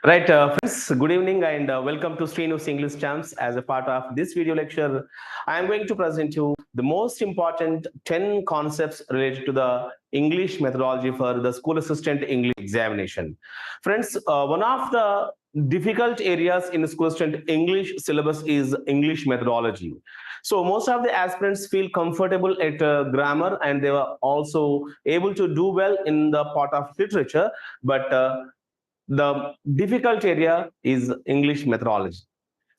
Right, friends, good evening and welcome to Sreenu's English Champs. As a part of this video lecture, I am going to present you the most important 10 concepts related to the English methodology for the school assistant English examination. Friends, one of the difficult areas in the school assistant English syllabus is English methodology. So most of the aspirants feel comfortable at grammar and they were also able to do well in the part of literature, but the difficult area is English methodology.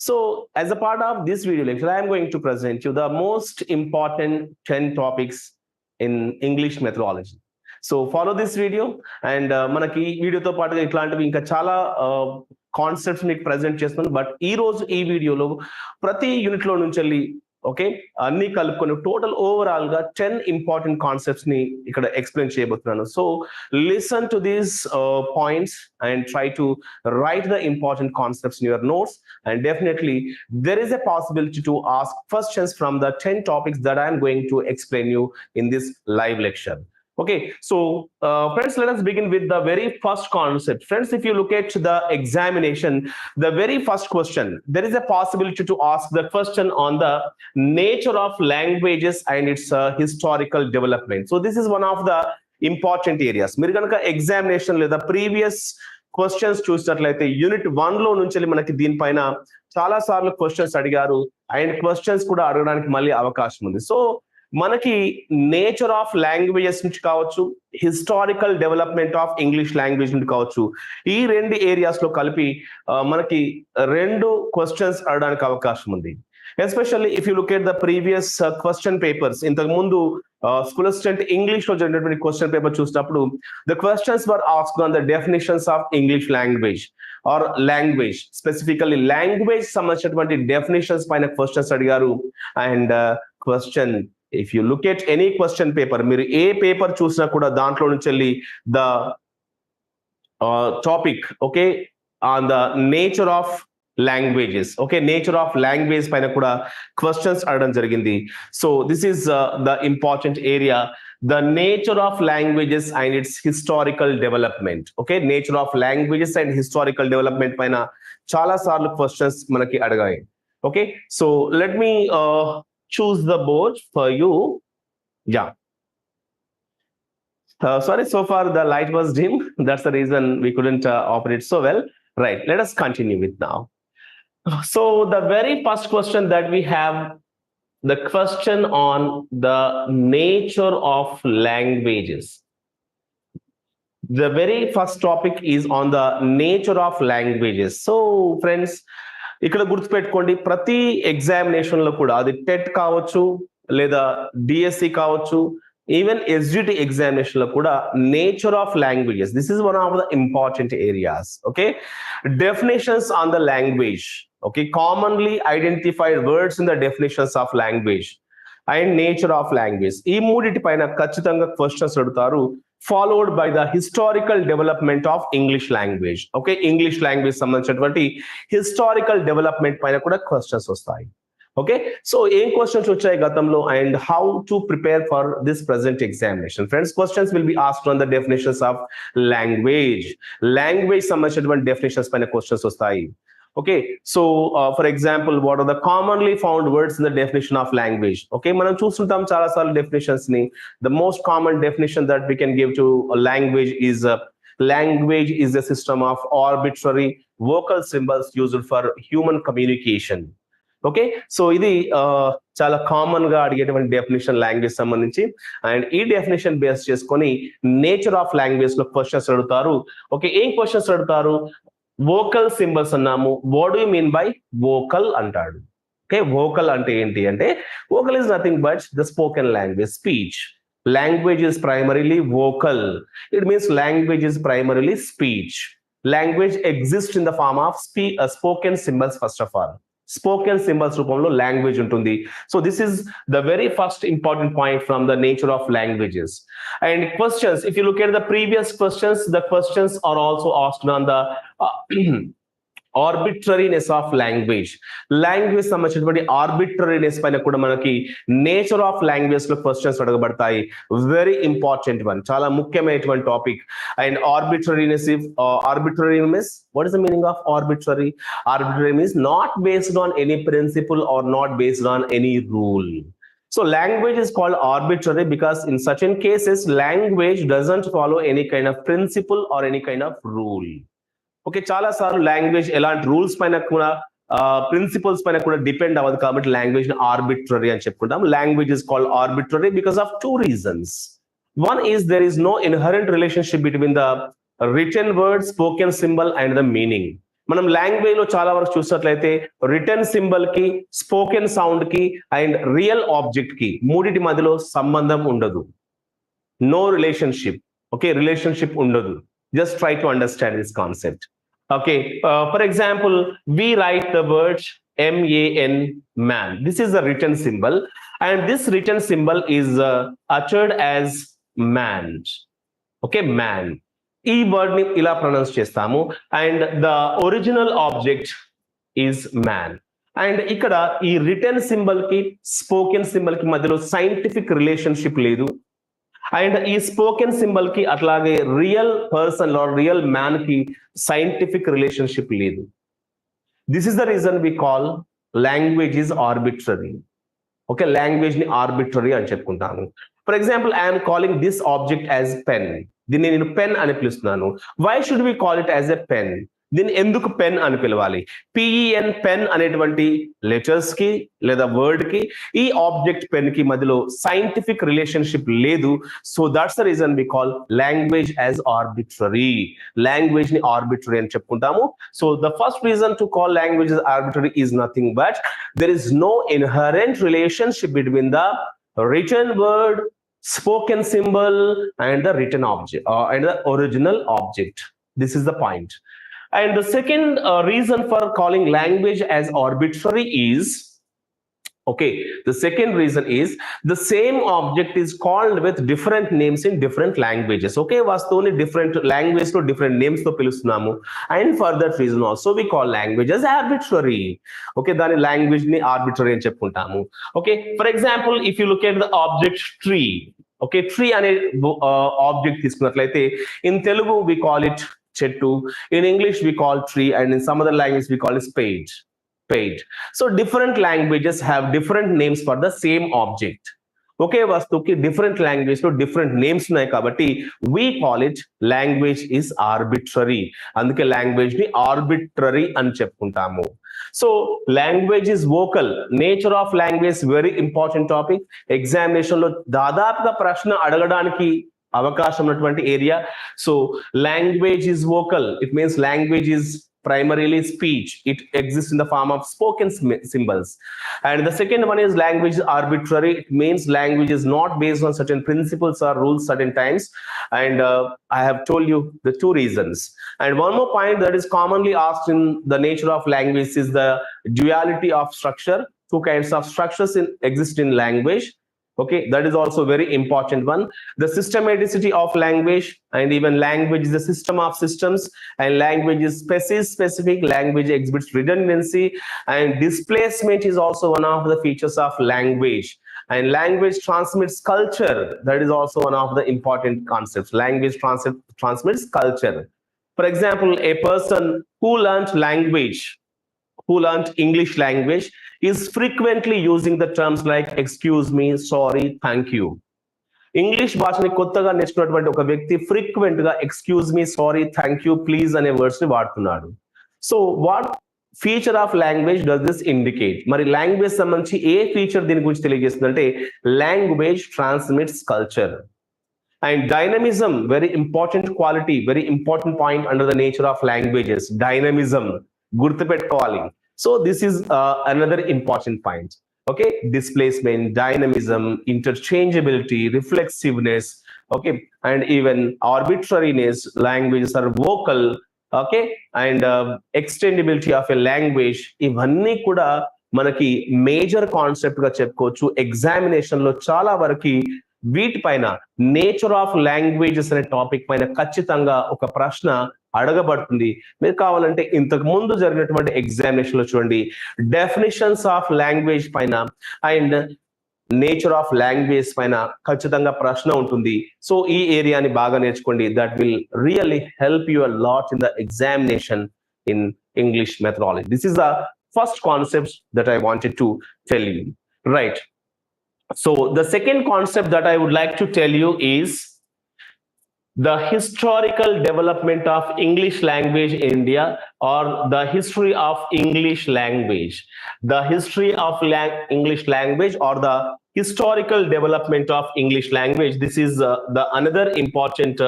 So, as a part of this video lecture, I am going to present you the most important 10 topics in English methodology. So, follow this video and మనకి వీడియోతో పాటుగా ఇట్లాంటివి ఇంకా చాలా concepts మీకు present చేస్తున్నాను. But ఈ రోజు ఈ వీడియోలో ప్రతి యూనిట్ లో నుంచి వెళ్ళి ఓకే అన్ని కలుపుకొని టోటల్ ఓవరాల్ గా 10 ఇంపార్టెంట్ కాన్సెప్ట్స్ ని ఇక్కడ ఎక్స్ప్లెయిన్ చేయబోతున్నాను. So listen to these points and try to write the important concepts in your notes, and definitely there is a possibility to ask questions from the 10 topics that I am going to explain you in this live lecture. Okay, so friends, let us begin with the very first concept. Friends, if you look at the examination, the very first question, there is a possibility to ask the question on the nature of languages and its historical development. So this is one of the important areas. మీరు కనుక examination లేదా previous questions చూసినట్లయితే unit 1 లో నుంచి మనకి దీనిపైన చాలా సార్లు క్వశ్చన్స్ అడిగారు అండ్ క్వశ్చన్స్ కూడా అడగడానికి మళ్ళీ అవకాశం ఉంది. సో మనకి నేచర్ ఆఫ్ లాంగ్వేజెస్ నుంచి కావచ్చు, historical development of English language నుంచి కావచ్చు, ఈ రెండు ఏరియాస్ లో కలిపి మనకి రెండు క్వశ్చన్స్ అడగడానికి అవకాశం ఉంది. Especially if you look at the previous question papers, ఇంతకు ముందు school assistant English లో జరిగినటువంటి క్వశ్చన్ పేపర్ చూసినప్పుడు the questions were asked on the definitions of English language or language, specifically language సంబంధించినటువంటి definitions పైన క్వశ్చన్స్ అడిగారు. And question if you look at any question paper, మీరు ఏ paper చూసినా కూడా దాంట్లో నుంచి వెళ్ళి the topic okay on the nature of languages, okay, nature of language పైన కూడా క్వశ్చన్స్ అడగడం జరిగింది. So this is the important area, the nature of languages and its historical development. Okay, nature of languages and historical development పైన చాలా సార్లు questions మనకి అడగాయి. Okay, so let me choose the board for you. Yeah, sorry, so far the light was dim, that's the reason we couldn't operate so well. Right, let us continue with now. So the very first question that we have, the question on the nature of languages. The very first topic is on the nature of languages. So friends, ఇక్కడ గుర్తుపెట్టుకోండి, ప్రతి examination లో కూడా అది TET కావచ్చు లేదా DSC కావచ్చు, even SGT examination లో కూడా nature of languages, this is one of the important areas. Okay, definitions on the language, okay, commonly identified words in the definitions of language and nature of language, ఈ మూడిటి పైన ఖచ్చితంగా questions అడుగుతారు, followed by the historical development of English language. Okay, English language సంబంధించినటువంటి historical development పైన కూడా questions వస్తాయి. Okay, so ఏం questions వచ్చాయి గతంలో and how to prepare for this present examination. Friends, questions will be asked on the definitions of language. Language సంబంధించినటువంటి definitions పైన questions వస్తాయి. Okay, so for example, what are the commonly found words in the definition of language? Okay, మనం చూస్తుంటాం చాలా సార్లు definitions ని. The most common definition that we can give to a language is language is a system of arbitrary vocal symbols used for human communication. Okay, so ఇది చాలా common గా అడిగేటువంటి definition language సంబంధించి. అండ్ ఈ definition base చేసుకొని nature of language లో questions అడుగుతారు. Okay, ఏం క్వశ్చన్స్ అడుగుతారు? వోకల్ సింబల్స్ అన్నాము, what do you mean by vocal అంటాడు. ఓకే, వోకల్ అంటే ఏంటి అంటే vocal is nothing but the spoken language, speech. Language is primarily vocal, it means language is primarily speech. Language exist in the form of spoken symbols. First of all spoken symbols రూపంలో language ఉంటుంది. So this is the very first important point from the nature of languages. And questions, if you look at the previous questions, the questions are also asked on the arbitrariness of language సంబంధించినటువంటి arbitrariness పైన కూడా మనకి nature of language లో questions అడగబడతాయి. Very important one, చాలా ముఖ్యమైనటువంటి topic. And arbitrariness, what is the meaning of arbitrary? Arbitrary means not based on any principle or not based on any rule. So language is called arbitrary because in certain cases language doesn't follow any kind of principle or any kind of rule. Okay, చాలా సార్లు language ఎలాంటి rules పైన కూడా principles పైన కూడా depend అవ్వదు, కాబట్టి language ని ఆర్బిట్రరీ అని చెప్పుకుంటాం. Language is called arbitrary because of two reasons. One is there is no inherent relationship between the written word, spoken symbol and the meaning. మనం లాంగ్వేజ్ లో చాలా వరకు చూసినట్లయితే రిటన్ సింబల్ కి, స్పోకెన్ సౌండ్ కి అండ్ రియల్ ఆబ్జెక్ట్ కి మూడిటి మధ్యలో సంబంధం ఉండదు. No relationship. ఓకే, రిలేషన్షిప్ ఉండదు. Just try to understand this concept. Okay, for example, we write the word man, man. This is a written symbol, and this written symbol is uttered as man. Okay, man. ఈ word ని ఇలా pronounce చేస్తాము, and the original object is man. And ఇక్కడ ఈ written symbol కి, spoken symbol కి మధ్యలో scientific relationship లేదు. అండ్ ఈ స్పోకెన్ సింబల్ కి అట్లాగే real person or real man కి సైంటిఫిక్ రిలేషన్షిప్ లేదు. This is the reason we call language is arbitrary. Okay, language ని ఆర్బిట్రరీ అని చెప్పుకుంటాను. For example, I'm calling this object as pen. దీన్ని నేను పెన్ అని పిలుస్తున్నాను. Why should we call it as a pen? దీన్ని ఎందుకు పెన్ అని పిలవాలి? పిఈఎన్, పెన్ అనేటువంటి లెటర్స్ కి లేదా వర్డ్ కి ఈ ఆబ్జెక్ట్ పెన్ కి మధ్యలో సైంటిఫిక్ రిలేషన్షిప్ లేదు. So that's the reason we call language as arbitrary. Language ని ఆర్బిట్రరీ అని చెప్పుకుంటాము. So the first reason to call language arbitrary is nothing but there is no inherent relationship between the written word, spoken symbol and the written object and the original object. This is the point. And the second reason for calling language as arbitrary is, okay, the second reason is the same object is called with different names in different languages. Okay, vastuni different language to different names to pilustunamu, and for that reason also we call language as arbitrary. Okay, dani language ni arbitrary ani cheppuntamu. Okay, for example, if you look at the object tree, okay, tree ane object తీసుకున్నట్లయితే in Telugu we call it chettu, in English we call tree, and in some other language we call it spade. So different languages have different names for the same object. ఒకే వస్తువుకి different language లో different names ఉన్నాయి కాబట్టి we call it language is arbitrary. అందుకే language ని arbitrary అని చెప్పుకుంటాము. So language is vocal. Nature of language very important topic. Examination లో దాదాపుగా ప్రశ్న అడగడానికి అవకాశం ఉన్నటువంటి area. So language is vocal. It means language is primarily speech. It exists in the form of spoken symbols. And the second one is language is arbitrary. It means language is not based on certain principles or rules certain times. And I have told you the two reasons. And one more point that is commonly asked in the nature of language is the duality of structure. Two kinds of structures exist in language. Okay, that is also very important one. The systematicity of language, and even language is a system of systems, and language is specific. Language exhibits redundancy, and displacement is also one of the features of language. And language transmits culture. That is also one of the important concepts. Language transmits culture. For example, a person who learned English language is frequently using the terms like excuse me, sorry, thank you. English భాషని కొత్తగా నేర్చుకున్నటువంటి ఒక వ్యక్తి frequent గా excuse me, sorry, thank you, please అనే words ని వాడుతున్నాడు. So what feature of language does this indicate? మరి లాంగ్వేజ్ సంబంధించి ఏ ఫీచర్ దీని గురించి తెలియజేస్తుందంటే language transmits culture. And dynamism, very important quality, very important point under the nature of languages. Dynamism గుర్తుపెట్టుకోవాలి. So this is another important point. Okay, displacement, dynamism, interchangeability, reflexiveness, okay, and even arbitrariness. Languages are vocal, okay, and extendability of a language. ఇవన్నీ కూడా మనకి major concept గా చెప్పుకోవచ్చు. Examination లో చాలా వరకు వీటిపైన నేచర్ ఆఫ్ లాంగ్వేజెస్ అనే టాపిక్ పైన ఖచ్చితంగా ఒక ప్రశ్న అడగబడుతుంది. మీరు కావాలంటే ఇంతకు ముందు జరిగినటువంటి ఎగ్జామినేషన్ లో చూడండి, డెఫినిషన్స్ ఆఫ్ లాంగ్వేజ్ పైన అండ్ నేచర్ ఆఫ్ లాంగ్వేజ్ పైన ఖచ్చితంగా ప్రశ్న ఉంటుంది. సో ఈ ఏరియాని బాగా నేర్చుకోండి. That will really help you a lot in the examination in English methodology. This is the first concept that I wanted to tell you. Right. So the second concept that I would like to tell you is the historical development of English language in India, or the history of English language. The history of English language, or the historical development of English language. This is the another important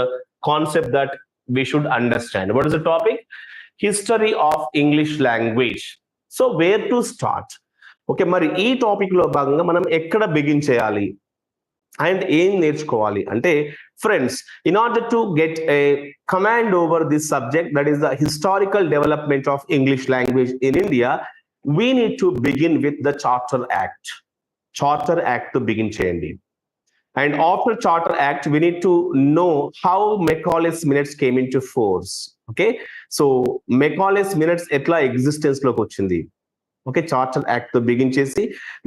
concept that we should understand. What is the topic? History of English language. So where to start? Okay, మరి ఈ topic లో భాగంగా మనం ఎక్కడ begin చేయాలి and ఏం నేర్చుకోవాలి అంటే, friends, in order to get a command over this subject, that is the historical development of English language in India, we need to begin with the charter act. Charter act తో begin చేయండి. And after charter act we need to know how Macaulay's minutes came into force. Okay, so Macaulay's minutes ఎట్లా existence లోకి వచ్చింది. Okay, charter act తో begin చేసి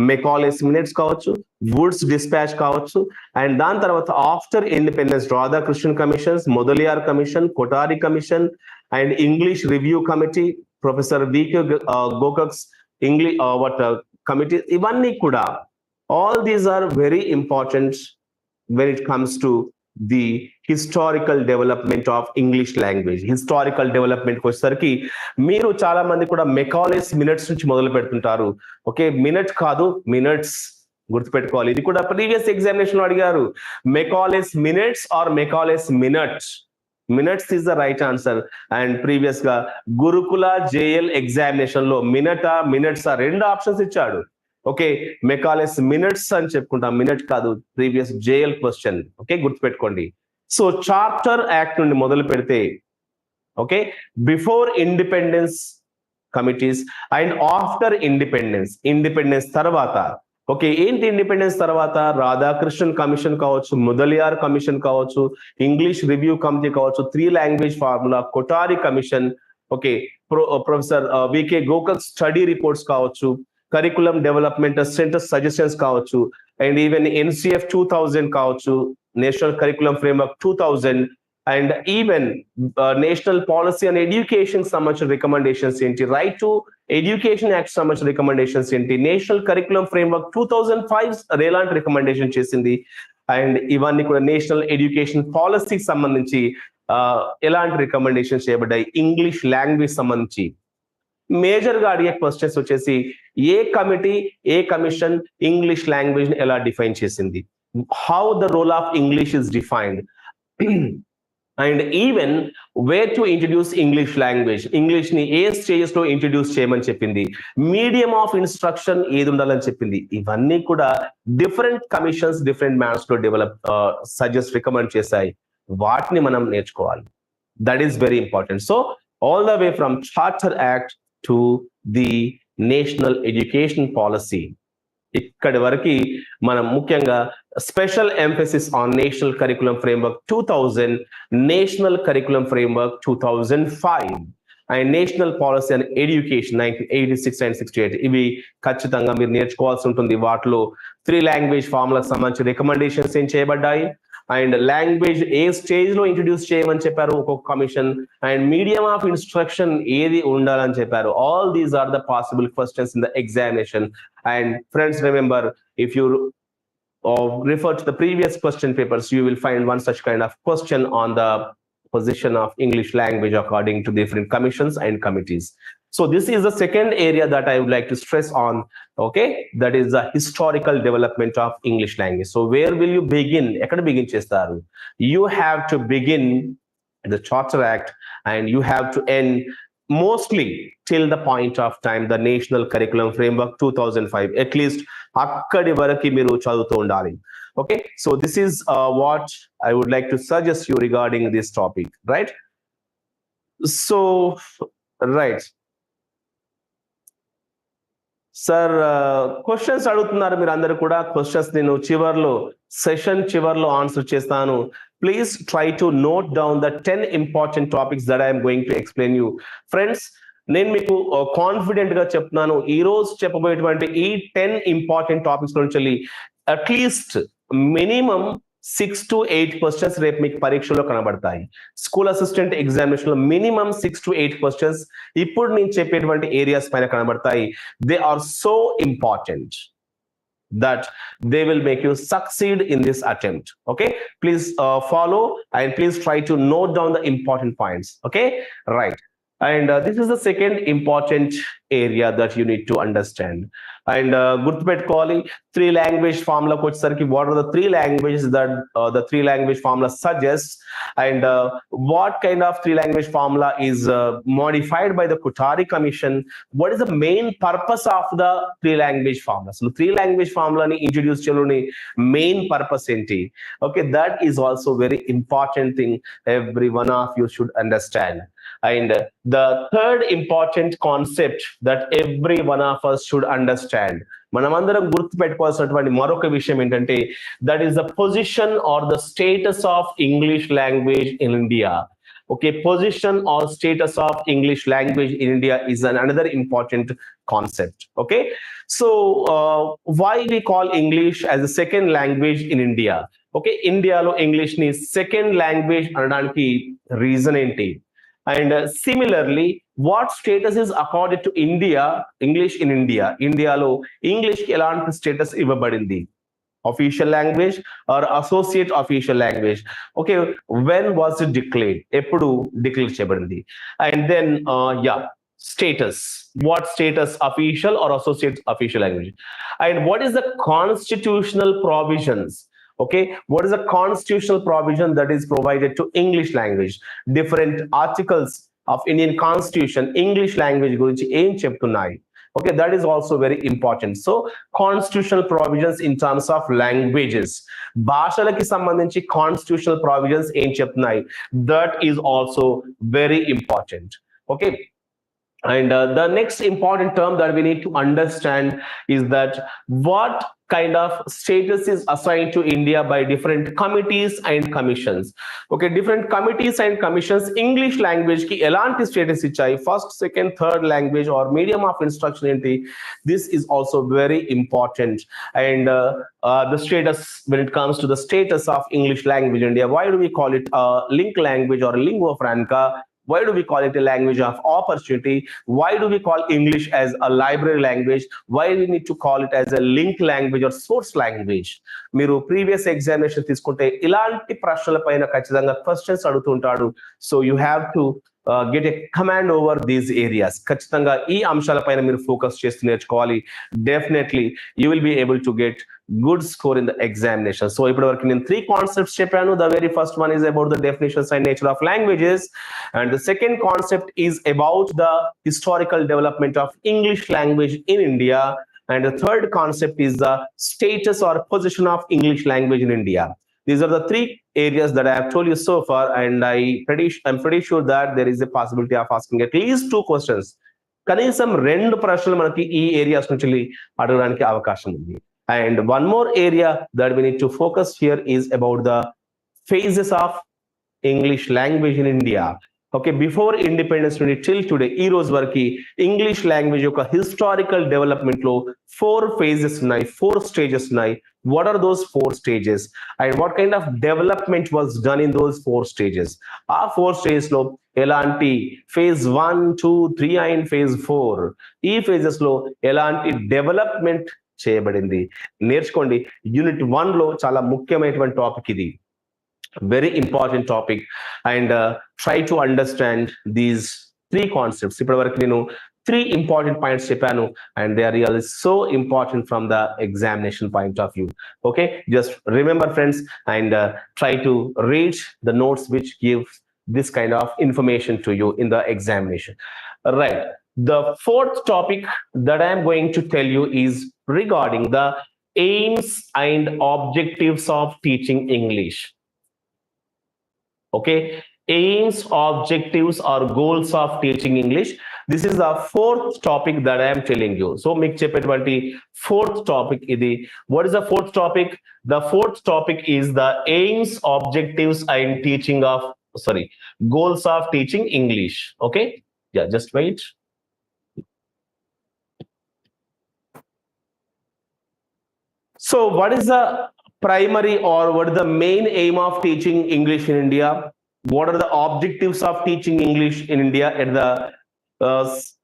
Macaulay's minutes కావచ్చు, Wood's dispatch కావచ్చు, and దాని తర్వాత after independence Radhakrishnan commissions, Mudaliar commission, Kothari commission, and English review committee, professor VK Gokak's English committee, ఇవన్నీ కూడా all these are very important when it comes to the historical development of English language. Historical development వచ్చేసరికి మీరు చాలా మంది కూడా మెకాలేస్ minutes నుంచి మొదలు పెడుతుంటారు. ఓకే, మినిట్ కాదు, మినిట్స్ గుర్తుపెట్టుకోవాలి. ఇది కూడా ప్రీవియస్ ఎగ్జామినేషన్ లో అడిగారు. Macaulay's minutes or Macaulay's minutes. Minutes is the right answer. And previous గా గురుకుల జేఎల్ ఎగ్జామినేషన్ లో మినిట్స్ రెండు ఆప్షన్స్ ఇచ్చాడు. ఓకే, మెకాలేస్ మినిట్స్ అని చెప్పుకుంటాం, మినిట్ కాదు, ప్రీవియస్ జేఎల్ క్వశ్చన్. ఓకే, గుర్తుపెట్టుకోండి. సో చార్టర్ యాక్ట్ నుండి మొదలు పెడితే, okay, before independence committees and after independence తర్వాత, ఓకే, ఏంటి ఇండిపెండెన్స్ తర్వాత? రాధాకృష్ణన్ కమిషన్ కావచ్చు, ముదలియార్ కమిషన్ కావచ్చు, ఇంగ్లీష్ రివ్యూ కమిటీ కావచ్చు, 3 language formula, Kothari commission, okay, professor VK Gokak study reports కావచ్చు, కరికులం డెవలప్మెంట్ సెంటర్ సజెషన్స్ కావచ్చు, అండ్ ఈవెన్ ఎన్సిఎఫ్ 2000 కావచ్చు, national curriculum framework 2000, and even national policy and education సంబంధించిన రికమెండేషన్స్ ఏంటి, రైట్ టు ఎడ్యుకేషన్ యాక్ట్ సంబంధించిన recommendations ఏంటి, national curriculum framework 2005 ఎలాంటి recommendation చేసింది, and ఇవన్నీ కూడా నేషనల్ ఎడ్యుకేషన్ పాలసీకి సంబంధించి ఎలాంటి రికమెండేషన్ చేయబడ్డాయి, ఇంగ్లీష్ లాంగ్వేజ్ సంబంధించి. మేజర్ గా అడిగే క్వశ్చన్స్ వచ్చేసి, ఏ కమిటీ, ఏ కమిషన్ ఇంగ్లీష్ లాంగ్వేజ్ ని ఎలా డిఫైన్ చేసింది, how the role of English is defined, and even where to introduce English language, English ని ఏ స్టేజెస్ లో ఇంట్రడ్యూస్ చేయమని చెప్పింది, మీడియం ఆఫ్ ఇన్స్ట్రక్షన్ ఏది ఉండాలని చెప్పింది. ఇవన్నీ కూడా డిఫరెంట్ కమిషన్స్ డిఫరెంట్ మ్యానర్స్ లో సజెస్ట్ రికమెండ్ చేశాయి. వాటిని మనం నేర్చుకోవాలి. That is very important. So all the way from Charter Act to the National Education Policy, ఇక్కడి వరకు మనం ముఖ్యంగా special emphasis on national curriculum framework 2000, national curriculum framework 2005, and national policy and education 1986 and 68. ఇవి ఖచ్చితంగా మీరు నేర్చుకోవాల్సి ఉంటుంది. వాటిలో 3 language ఫార్ములకు సంబంధించి రికమెండేషన్స్ ఏం చేయబడ్డాయి, అండ్ లాంగ్వేజ్ ఏ స్టేజ్ లో ఇంట్రడ్యూస్ చేయమని చెప్పారు ఒక్కొక్క commission, and medium of instruction ఏది ఉండాలని చెప్పారు. All these are the possible questions in the examination. And friends, remember, if you refer to the previous question papers, you will find one such kind of question on the position of English language according to different commissions and committees. So this is the second area that I would like to stress on. Okay, that is the historical development of English language. So where will you begin? Ekkada begin chestaru? You have to begin the Charter Act, and you have to end mostly till the point of time the National Curriculum Framework 2005. At least akkadi varaki మీరు చదువుతూ ఉండాలి. Okay, so this is what I would like to suggest you regarding this topic, right? So right, sir, questions అడుగుతున్నారు మీరు అందరు కూడా. Questions నేను session చివర్లో answer చేస్తాను. please try to note down the 10 important topics that I am going to explain you. Friends, నేను మీకు confident గా చెప్తున్నాను, ఈ రోజు చెప్పబోయేటువంటి ఈ 10 ఇంపార్టెంట్ టాపిక్స్ నుంచి అట్లీస్ట్ మినిమం 6 to 8 క్వశ్చన్స్ రేపు మీకు పరీక్షలో కనబడతాయి. స్కూల్ అసిస్టెంట్ ఎగ్జామినేషన్ లో మినిమం 6 to 8 క్వశ్చన్స్ ఇప్పుడు నేను చెప్పేటువంటి ఏరియాస్ పైన కనబడతాయి. They are so important that they will make you succeed in this attempt. Okay, please follow and please try to note down the important points. Okay, right. And this is the second important area that you need to understand. And గుర్తుపెట్టుకోవాలి, three language ఫార్ములాకి వచ్చేసరికి what are the three languages that the three language formula suggest, and what kind of three language formula is modified by the Kutari Commission. What is the main purpose of the three language formula? So three language formula ni introduce cheyaloni main purpose enti. Okay, that is also very important thing every one of you should understand. And the third important concept that every one of us should understand, మనమందరం గుర్తుపెట్టుకోవాల్సినటువంటి మరొక విషయం ఏంటంటే, that is the position or the status of English language in India. Okay, position or status of English language in India is another important concept. Okay, so why we call English as a second language in India? Okay, India lo English ni second language anadaniki reason enti? And similarly, what status is accorded to India, English in India? India lo English ki elanti status iవ్వబడింది? Official language or associate official language? Okay, when was it declared? Eppudu declare cheyabadindi? And then status, what status? Official or associate official language? And what is the constitutional provisions? Okay, what is the constitutional provision that is provided to English language? Different articles of Indian Constitution English language gurinchi em cheptunnayi? Okay, that is also very important. So constitutional provisions in terms of languages, భాషలకి సంబంధించి constitutional provisions ఏం చెప్తున్నాయి, that is also very important. Okay, and the next important term that we need to understand is that what kind of status is assigned to India by different committees and commissions. Okay, different committees and commissions English language ki elanti status ichayi, first, second, third language or medium of instruction enti? This is also very important. And the status, when it comes to the status of English language in India, why do we call it a link language or lingua franca? Why do we call it a language of opportunity? Why do we call English as a library language? Why do we need to call it as a link language or source language? మీరు previous examination తీసుకుంటే ఇలాంటి ప్రశ్నల పైన ఖచ్చితంగా questions అడుగుతుంటాడు. So you have to get a command over these areas. ఖచ్చితంగా ఈ అంశాల పైన మీరు ఫోకస్ చేస్తూ నేర్చుకోవాలి. Definitely you will be able to get good score in the examination. So ఇప్పటి వరకు నేను 3 concepts చెప్పాను. The very first one is about the definitions and nature of languages, and the second concept is about the historical development of English language in India, and the third concept is the status or position of English language in India. These are the 3 areas that I have told you so far, and I'm pretty sure that there is a possibility of asking at least 2 questions. కనీసం 2 ప్రశ్నలు మనకి ఈ areas నుంచి అడగడానికి అవకాశం ఉంది. And one more area that we need to focus here is about the phases of English language in India. Okay, before independence till today, ఈ రోజు వరకు ఇంగ్లీష్ లాంగ్వేజ్ యొక్క హిస్టారికల్ డెవలప్మెంట్ లో 4 phases ఉన్నాయి, 4 stages ఉన్నాయి. What are those 4 stages and what kind of development was done in those 4 stages? ఆ 4 stages లో ఎలాంటి phase 1, 2, 3 and phase 4, ఈ phases లో ఎలాంటి డెవలప్మెంట్ చేయబడింది నేర్చుకోండి. యూనిట్ 1 లో చాలా ముఖ్యమైనటువంటి టాపిక్ ఇది, very important topic, and try to understand these 3 concepts. ఇప్పటి వరకు నేను 3 important points చెప్పాను, and they are really so important from the examination point of view. Okay, just remember friends, and try to read the notes which give this kind of information to you in the examination. Right, the 4th topic that I am going to tell you is regarding the aims and objectives of teaching English. Okay, aims, objectives or goals of teaching English. This is the fourth topic that I am telling you. So మీకు చెప్పేటువంటి fourth topic ఇది. What is the fourth topic? The fourth topic is the aims, objectives and teaching of, sorry, goals of teaching English. Okay? Yeah, just wait. So what is the primary or what is the main aim of teaching English in India? What are the objectives of teaching English in India at the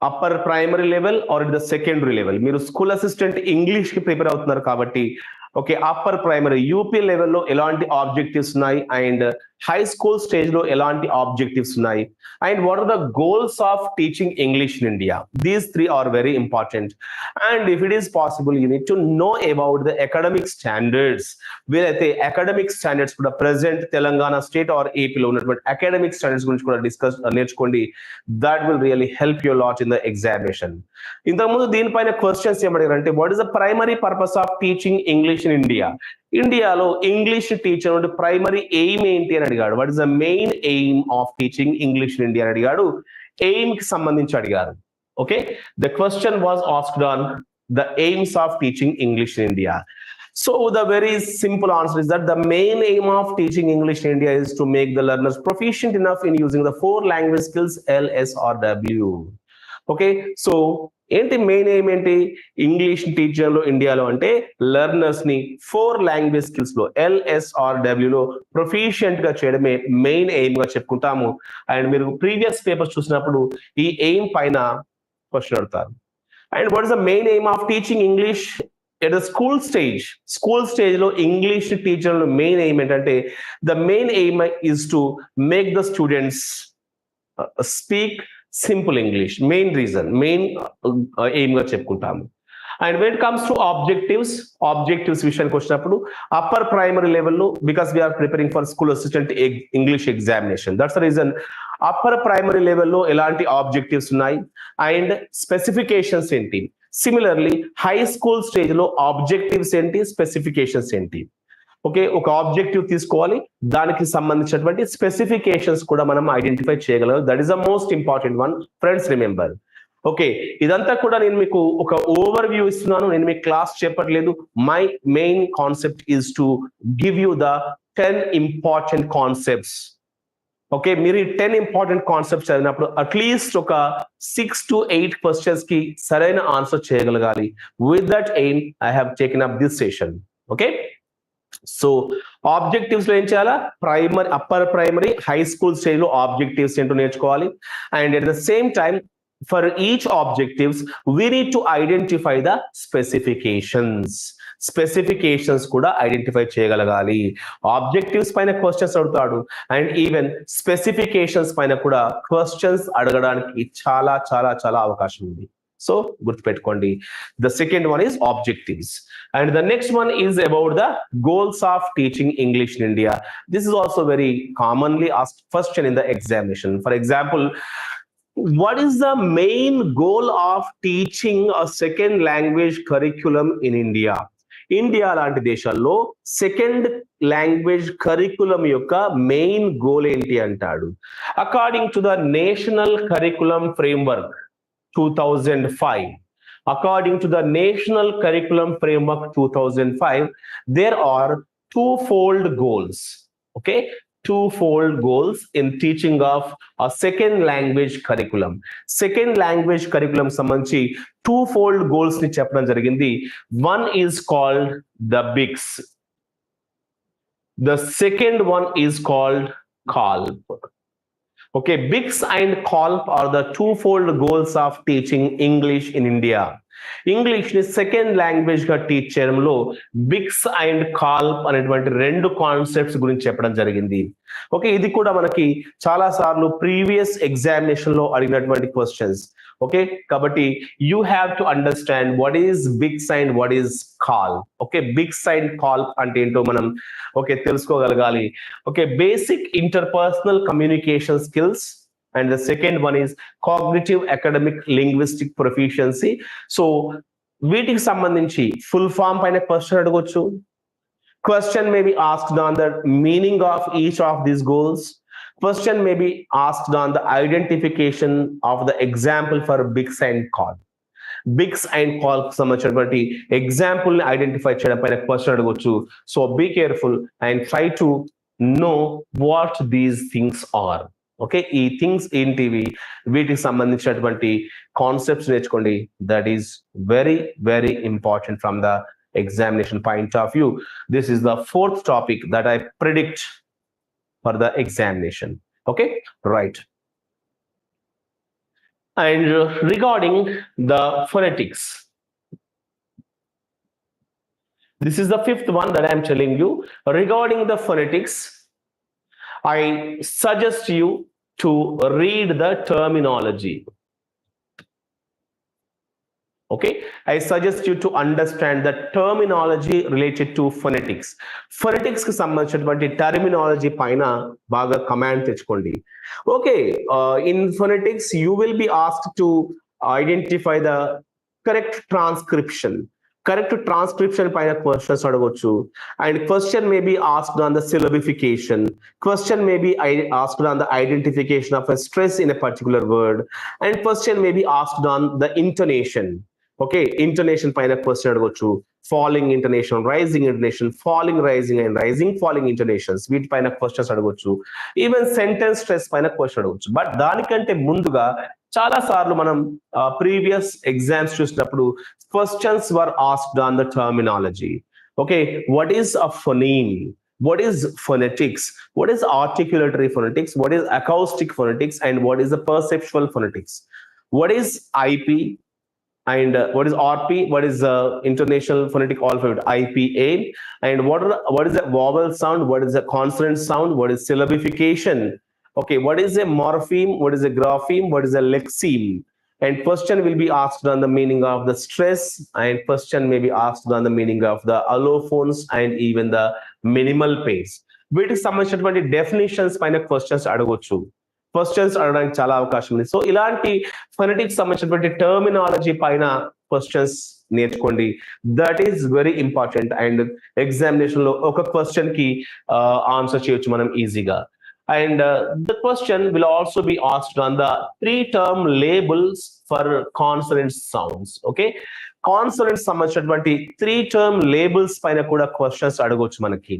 upper primary level or at the secondary level? మీరు school assistant English కి prepare అవుతున్నారు కాబట్టి okay, upper primary UP లెవెల్లో ఎలాంటి objectives ఉన్నాయి and high school stage లో ఎలాంటి objectives ఉన్నాయి and what are the goals of teaching English in India? These three are very important. And if it is possible you need to know about the academic standards. వీలైతే academic standards కూడా present Telangana state or ఏపీలో ఉన్నటువంటి academic standards గురించి కూడా నేర్చుకోండి. That will really help you lot in the examination. ఇంతకుముందు దీనిపైన questions ఏమడిగారు అంటే what is the primary purpose of teaching English in India? ఇండియాలో ఇంగ్లీష్ టీచర్ అంటే ప్రైమరీ ఎయిమ్ ఏంటి అని అడిగాడు. What is the main aim of teaching English in India అని అడిగాడు. ఎయిమ్ కి సంబంధించి అడిగారు. Okay, the question was asked on the AIIMS of teaching English in India. So the very simple answer is that the main aim of teaching English in India is to make the learners proficient enough in using the 4 language skills L, S or W. Okay, so ఏంటి main aim ఏంటి English టీచర్లో ఇండియాలో అంటే learners ని 4 language skills లో LSRW లో proficient గా చేయడమే main aim గా చెప్పుకుంటాము. అండ్ మీరు ప్రీవియస్ పేపర్స్ చూసినప్పుడు ఈ ఎయిమ్ పైన క్వశ్చన్ అడుగుతారు. And what is the main aim of teaching English at the school stage? School stage లో ఇంగ్లీష్ టీచర్లో మెయిన్ ఎయిమ్ ఏంటంటే the main aim is to make the students speak simple English. Main reason, main aim గా చెప్పుకుంటాము. And when it comes to objectives విషయానికి వచ్చినప్పుడు upper primary లెవెల్లో because we are preparing for school assistant English examination, that's the reason upper primary లెవెల్లో ఎలాంటి objectives ఉన్నాయి and specifications ఏంటి. Similarly high school stage లో ఆబ్జెక్టివ్స్ ఏంటి, స్పెసిఫికేషన్స్ ఏంటి. ఓకే, ఒక ఆబ్జెక్టివ్ తీసుకోవాలి, దానికి సంబంధించినటువంటి స్పెసిఫికేషన్స్ కూడా మనం ఐడెంటిఫై చేయగలం. That is the most important one friends, remember. Okay, ఇదంతా కూడా నేను మీకు ఒక ఓవర్ వ్యూ ఇస్తున్నాను, నేను మీకు క్లాస్ చెప్పట్లేదు. My main concept is to give you the 10 important concepts. Okay, మీరు ఈ 10 ఇంపార్టెంట్ కాన్సెప్ట్స్ చదివినప్పుడు అట్లీస్ట్ ఒక 6 to 8 క్వశ్చన్స్ కి సరైన ఆన్సర్ చేయగలగాలి. With that aim I have taken up this session. Okay, so objectives లో ఏం చేయాలా? Primary, upper primary, high school stage లో ఆబ్జెక్టివ్స్ ఏంటో నేర్చుకోవాలి. And at the same time for each objectives we need to identify the specifications కూడా identify చేయగలగాలి. Objectives పైన questions అడుగుతాడు అండ్ ఈవెన్ స్పెసిఫికేషన్స్ పైన కూడా క్వశ్చన్స్ అడగడానికి చాలా చాలా చాలా అవకాశం ఉంది. సో గుర్తుపెట్టుకోండి, the second one is objectives and the next one is about the goals of teaching English in India. This is also very commonly asked question in the examination. For example, what is the main goal of teaching a second language curriculum in India? India లాంటి దేశాల్లో second language curriculum యొక్క main goal ఏంటి అంటాడు. According to the national curriculum framework 2005, according to the national curriculum framework 2005, there are twofold goals. Okay, twofold goals in teaching of a second language curriculum. Second language curriculum సంబంధించి twofold goals ని చెప్పడం జరిగింది. One is called the BICS. The second one is called CALP. Okay, BICS and CALP are the twofold goals of teaching English in India. English ని second language గా teach చేయడంలో Biks and కాల్ప్ అనేటువంటి 2 concepts గురించి చెప్పడం జరిగింది. ఓకే, ఇది కూడా మనకి చాలా సార్లు ప్రీవియస్ ఎగ్జామినేషన్ లో అడిగినటువంటి క్వశ్చన్స్. ఓకే, కాబట్టి you have to understand what is BICS and what is CALP. Okay, BICS and CALP అంటే ఏంటో మనం ఓకే తెలుసుకోగలగాలి. Okay, basic interpersonal communication skills and the second one is cognitive academic linguistic proficiency. So వీటికి సంబంధించి full form పైన question అడగొచ్చు. Question may be asked on the meaning of each of these goals. Question may be asked on the identification of the example for bigs and call. Bigs and call సంబంధించినటువంటి example ని identify చేయడం పైన question అడగొచ్చు. So be careful and try to know what these things are. Okay, ఈ things ఏంటివి, వీటికి సంబంధించినటువంటి concepts నేర్చుకోండి. That is very very important from the examination point of view. This is the fourth topic that I predict for the examination. Okay, right. And regarding the phonetics, this is the fifth one that I am telling you. Regarding the phonetics, I suggest you to read the terminology. Okay, I suggest you to understand the terminology related to phonetics. Phonetics కి సంబంధించినటువంటి terminology పైన బాగా command తెచ్చుకోండి. Okay, in phonetics you will be asked to identify the correct transcription. Correct transcription పైన questions అడగొచ్చు. And question may be asked on the syllabification. Question may be asked on the identification of a stress in a particular word. And question may be asked on the intonation. Okay, intonation పైన question అడగొచ్చు. Falling intonation, rising intonation, falling rising and rising falling intonations, వీటి పైన questions అడగొచ్చు. Even sentence stress పైన question అడగొచ్చు. But దానికంటే ముందుగా చాలా సార్లు మనం ప్రీవియస్ ఎగ్జామ్స్ చూసినప్పుడు questions were asked on the terminology. Okay, what is a phoneme, what is phonetics, what is articulatory phonetics, what is acoustic phonetics, and what is the perceptual phonetics, what is IP, and what is RP, what is international phonetic alphabet IPA, and what is a vowel sound, what is a consonant sound, what is syllabification. Okay, what is a morpheme, what is a grapheme, what is a lexeme. And question will be asked on the meaning of the stress, and question may be asked on the meaning of the allophones and even the minimal pace. వీటికి సంబంధించినటువంటి definitions పైన questions అడగొచ్చు. Questions అడగడానికి చాలా అవకాశం ఉంది. So ఇలాంటి phonetics సంబంధించినటువంటి టర్మినాలజీ పైన క్వశ్చన్స్ నేర్చుకోండి. That is very important. And examination లో ఒక క్వశ్చన్ కి ఆన్సర్ చేయొచ్చు మనం ఈజీగా. And the question will also be asked on the three-term labels for consonant sounds. Okay, consonants సంబంధించినటువంటి three-term labels పైన కూడా క్వశ్చన్స్ అడగొచ్చు మనకి.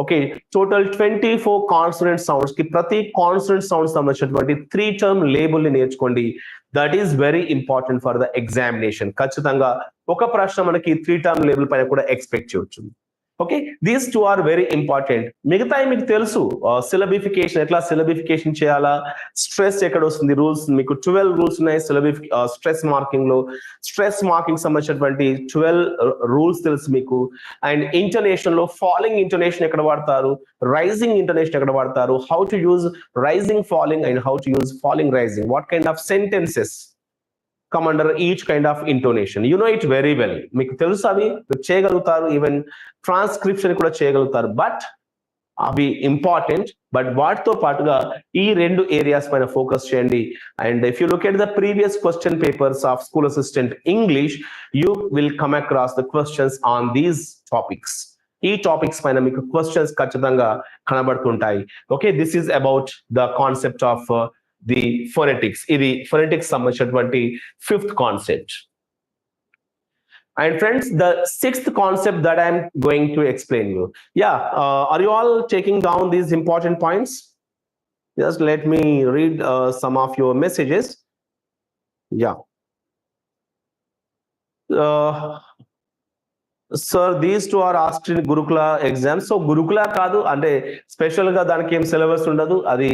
ఓకే, టోటల్ 24 కాన్సనెంట్ సౌండ్స్ కి ప్రతి కాన్సనెంట్ సౌండ్స్ సంబంధించినటువంటి 3-term లేబుల్ ని నేర్చుకోండి. That is very important for the examination. ఖచ్చితంగా ఒక ప్రశ్న మనకి 3-term లేబుల్ పైన కూడా ఎక్స్పెక్ట్ చేయొచ్చు. Okay, these two are very important. మిగతాయి మీకు తెలుసు, సిలబిఫికేషన్ ఎట్లా సిలబిఫికేషన్ చేయాలా, స్ట్రెస్ ఎక్కడ వస్తుంది, రూల్స్ మీకు 12 రూల్స్ ఉన్నాయి స్ట్రెస్ మార్కింగ్ లో. స్ట్రెస్ మార్కింగ్ సంబంధించినటువంటి 12 రూల్స్ తెలుసు మీకు. అండ్ ఇంటోనేషన్ లో ఫాలింగ్ ఇంటోనేషన్ ఎక్కడ వాడతారు, రైజింగ్ ఇంటోనేషన్ ఎక్కడ వాడతారు, how to use rising falling and how to use falling rising, what kind of sentences come under each kind of intonation. You know it very well. మీకు తెలుసు, అవి చేయగలుగుతారు, even transcription కూడా చేయగలుగుతారు. బట్ అవి important. But వాటితో పాటుగా ఈ రెండు ఏరియాస్ పైన ఫోకస్ చేయండి. And if you look at the previous question papers of school assistant English, you will come across the questions on these topics. ఈ టాపిక్స్ పైన మీకు క్వశ్చన్స్ ఖచ్చితంగా కనబడుతుంటాయి. Okay, this is about the concept of the phonetics. ఇది phonetics సంబంధించినటువంటి 5th concept. And friends, the 6th concept that I am going to explain you. Yeah, are you all taking down these important points? Just let me read some of your messages. Yeah. Sir these two are asked in Gurukula exams. So Gurukula కాదు అంటే special గా దానికి ఏం syllabus ఉండదు. అది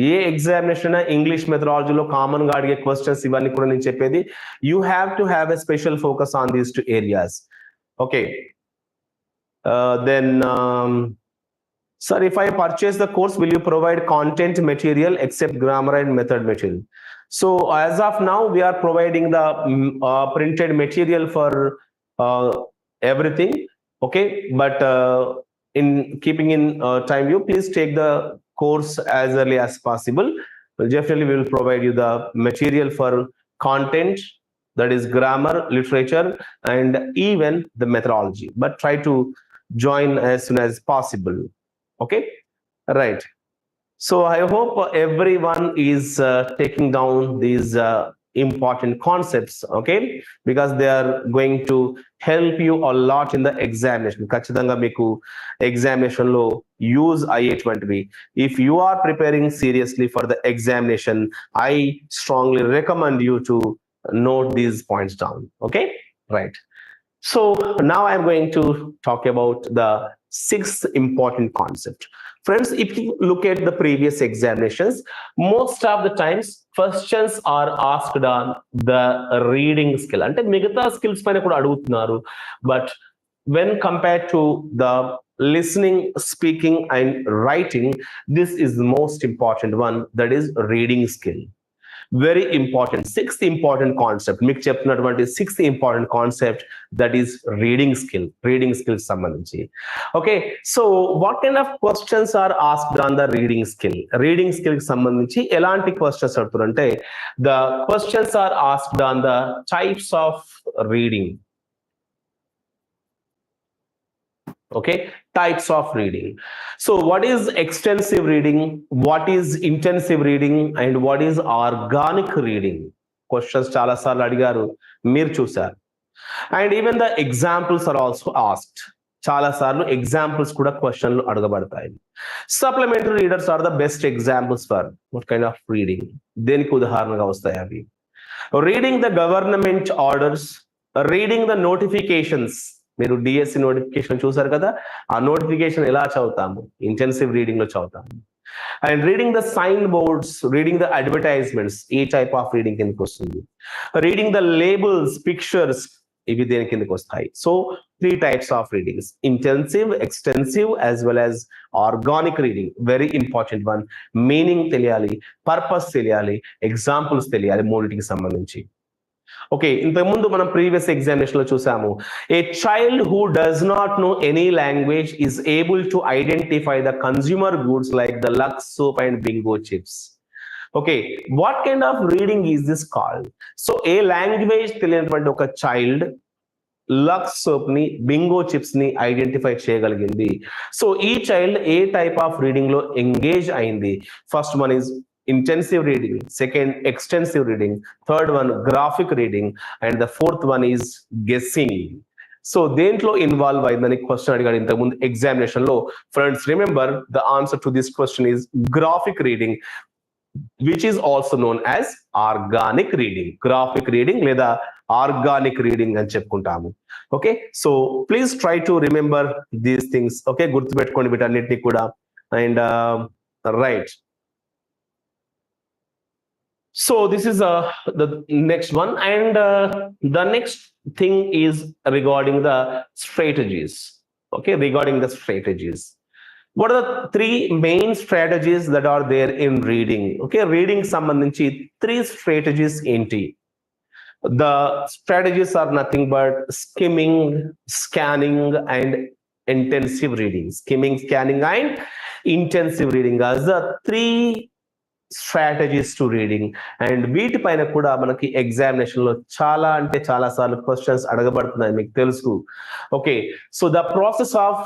ఏ examination అయినా English మెథడాలజీలో కామన్ గా అడిగే క్వశ్చన్స్ ఇవన్నీ కూడా నేను చెప్పేది. You have to have a special focus on these 2 areas. Okay, then sir, if I purchase the course, will you provide content material except grammar and method material? So as of now, we are providing the printed material for everything. Okay, but in keeping in time view, please take the course as early as possible. Definitely we will provide you the material for content, that is grammar, literature, and even the methodology, but try to join as soon as possible. Okay, right. So I hope everyone is taking down these important concepts, okay? Because they are going to help you a lot in the examination. ఖచ్చితంగా మీకు examination లో use అయ్యేటువంటివి. If you are preparing seriously for the examination, I strongly recommend you to note these points down, okay? Right. So now I'm going to talk about the sixth important concept. Friends, if you look at the previous examinations, most of the times questions are asked on the reading skill. అంటే మిగతా skills పైన కూడా అడుగుతున్నారు, but when compared to the listening, speaking and writing, this is the most important one, that is reading skill. Very important, sixth important concept మీకు చెప్తున్నటువంటి sixth important concept, that is reading skill సంబంధించి. Okay, so what kind of questions are asked on the reading skill కి సంబంధించి ఎలాంటి questions అడుగుతారంటే, the questions are asked on the types of reading. Okay, types of reading. So what is extensive reading, what is intensive reading, and what is organic reading? Questions చాలా సార్లు అడిగారు, మీరు చూసారు. And even the examples are also asked. చాలా సార్లు examples కూడా క్వశ్చన్లు అడగబడతాయి. Supplementary readers are the best examples for what kind of reading. దేనికి ఉదాహరణగా వస్తాయి అవి? Reading the government orders, reading the notifications. మీరు డిఎస్సి నోటిఫికేషన్ చూసారు కదా, ఆ నోటిఫికేషన్ ఎలా చదువుతాము? ఇంటెన్సివ్ రీడింగ్ లో చదువుతాము. And reading the sign boards, reading the advertisements, ఈ టైప్ ఆఫ్ రీడింగ్ కిందకి వస్తుంది. రీడింగ్ ద లేబుల్స్, పిక్చర్స్, ఇవి దేని కిందకి వస్తాయి? So 3 types of readings: intensive, extensive, as well as organic reading. Very important one. Meaning తెలియాలి, పర్పస్ తెలియాలి, examples తెలియాలి మూడింటికి సంబంధించి. ఓకే, ఇంతకుముందు మనం ప్రీవియస్ ఎగ్జామినేషన్ లో చూసాము, a child who does not know any language is able to identify the consumer goods like the Lux soap and Bingo chips. Okay, what kind of reading is this called? So ఏ language తెలియనటువంటి ఒక child Lux soap ని, Bingo chips ని identify చేయగలిగింది. So ఈ child ఏ type of reading లో engage అయింది? First one is intensive reading, second extensive reading, third one graphic reading, and the fourth one is guessing. So దేంట్లో involve అయిందని question అడిగాడు ఇంతకుముందు ఎగ్జామినేషన్ లో. Friends, remember the answer to this question is graphic reading, which is also known as organic reading. Graphic reading లేదా organic reading అని చెప్పుకుంటాము. Okay, so please try to remember these things. Okay, గుర్తుపెట్టుకోండి వీటన్నిటిని కూడా. And right, so this is the next one, and the next thing is regarding the strategies. Okay, regarding the strategies, what are the 3 main strategies that are there in reading? Okay, reading sambandhinchi 3 strategies enti. The strategies are nothing but skimming, scanning, and intensive reading. Skimming, scanning, and intensive reading as the 3 strategies to reading. And వీటిపైన కూడా మనకి examination లో చాలా అంటే చాలా సార్లు questions అడగబడుతున్నాయి, మీకు తెలుసు. Okay, so the process of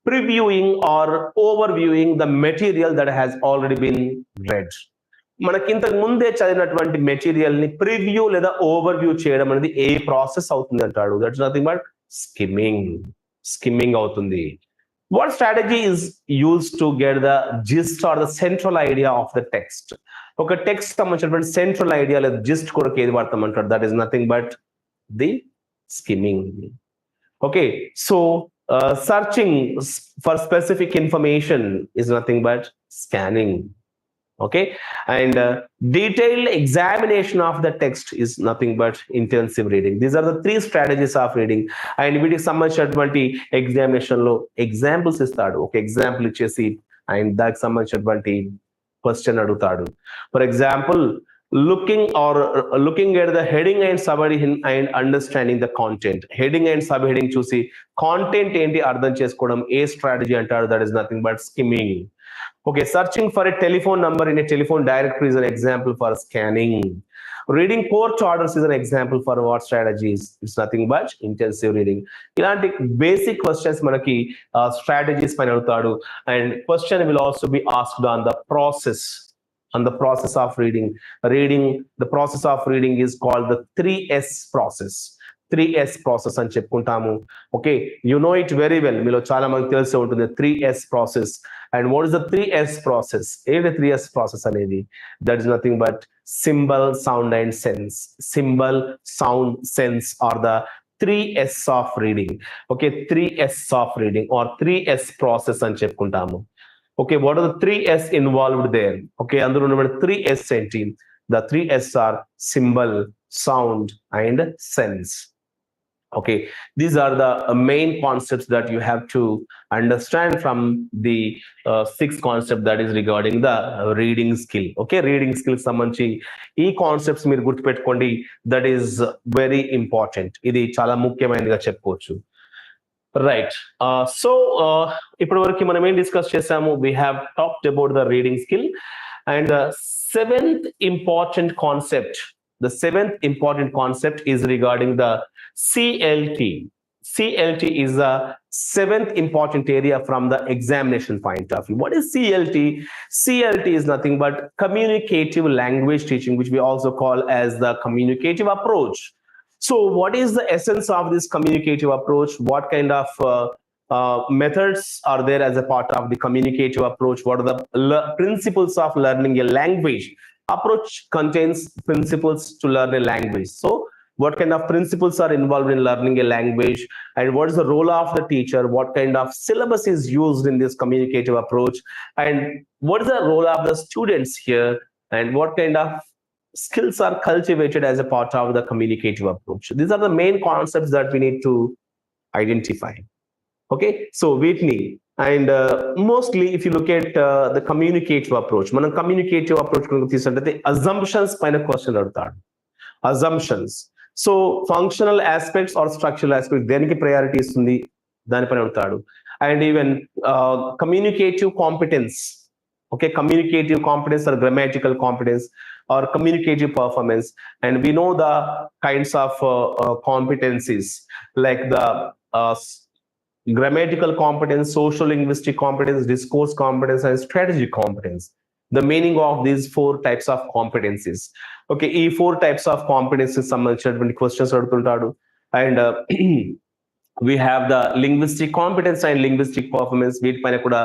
previewing or overviewing the material that has already been read. మనకి ఇంతకు ముందే చదివినటువంటి మెటీరియల్ ని ప్రివ్యూ లేదా ఓవర్ వ్యూ చేయడం అనేది ఏ ప్రాసెస్ అవుతుంది అంటాడు? దట్స్ నథింగ్ బట్ స్కిమ్మింగ్ అవుతుంది. What strategy is used to get the gist or the central idea of the text? ఒక టెక్స్ట్ సంబంధించినటువంటి సెంట్రల్ ఐడియా లేదా జిస్ట్ కొరకు ఏది వాడతామంటారు? That is nothing but the skimming. Okay, so searching for specific information is nothing but scanning. Okay, and detailed examination of the text is nothing but intensive reading. These are the 3 strategies of reading. And వీటికి సంబంధించినటువంటి examination లో examples ఇస్తాడు. ఒక example ఇచ్చేసి and దానికి సంబంధించినటువంటి question అడుగుతాడు. For example, looking at the heading and sub heading and understanding the content. Heading and sub heading చూసి కాంటెంట్ ఏంటి అర్థం చేసుకోవడం ఏ స్ట్రాటజీ అంటారు? That is nothing but skimming. Okay, searching for a telephone number in a telephone directory is an example for scanning. Reading court orders is an example for what strategies? It's nothing but intensive reading. ఇలాంటి basic questions మనకి strategies పైన అడుగుతాడు. And question will also be asked on the process of reading. The process of reading is called the 3S process. 3S process అని చెప్పుకుంటాము. Okay, you know it very well, మీలో చాలా మందికి తెలిసే ఉంటుంది 3S process. And what is the 3S process? ఏంటి 3S process అనేది? That is nothing but symbol, sound and sense. Symbol, sound, sense are the 3S of reading. Okay, 3S of reading are 3S process అని చెప్పుకుంటాము. Okay, what are the 3S involved there? Okay, అందులో ఉన్న 3S ఏంటి? The 3S are symbol, sound and sense. Okay, these are the main concepts that you have to understand from the sixth concept, that is regarding the reading skill. Okay, reading skill సంబంధించి ఈ concepts మీరు గుర్తుపెట్టుకోండి. That is very important. ఇది చాలా ముఖ్యమైనదిగా చెప్పుకోవచ్చు. Right. So ఇప్పటి వరకు మనం ఏం డిస్కస్ చేసాము? We have talked about the reading skill and seventh important concept. The seventh important concept is regarding the CLT. CLT is the seventh important area from the examination point of view. What is CLT? CLT is nothing but communicative language teaching, which we also call as the communicative approach. So what is the essence of this communicative approach? What kind of methods are there as a part of the communicative approach? What are the principles of learning a language? Approach contains principles to learn a language. So what kind of principles are involved in learning a language, and what is the role of the teacher? What kind of syllabus is used in this communicative approach, and what is the role of the students here, and what kind of skills are cultivated as a part of the communicative approach? These are the main concepts that we need to identify. Okay, so వీటిని and mostly if you look at the communicative approach, మనం communicative approach కనుక తీసుకుంటే assumptions పైన question అడుగుతాడు. Assumptions. So functional aspects or structural aspects దేనికి priority ఇస్తుంది దానిపైన అడుగుతాడు. And even communicative competence. Okay, communicative competence or grammatical competence or communicative performance, and we know the kinds of competencies like the grammatical competence, social linguistic competence, discourse competence and strategic competence. The meaning of these four types of competencies. Okay, ఈ four types of competencies సంబంధించినటువంటి questions అడుగుతుంటాడు. And we have the linguistic competence and linguistic performance. వీటిపైన కూడా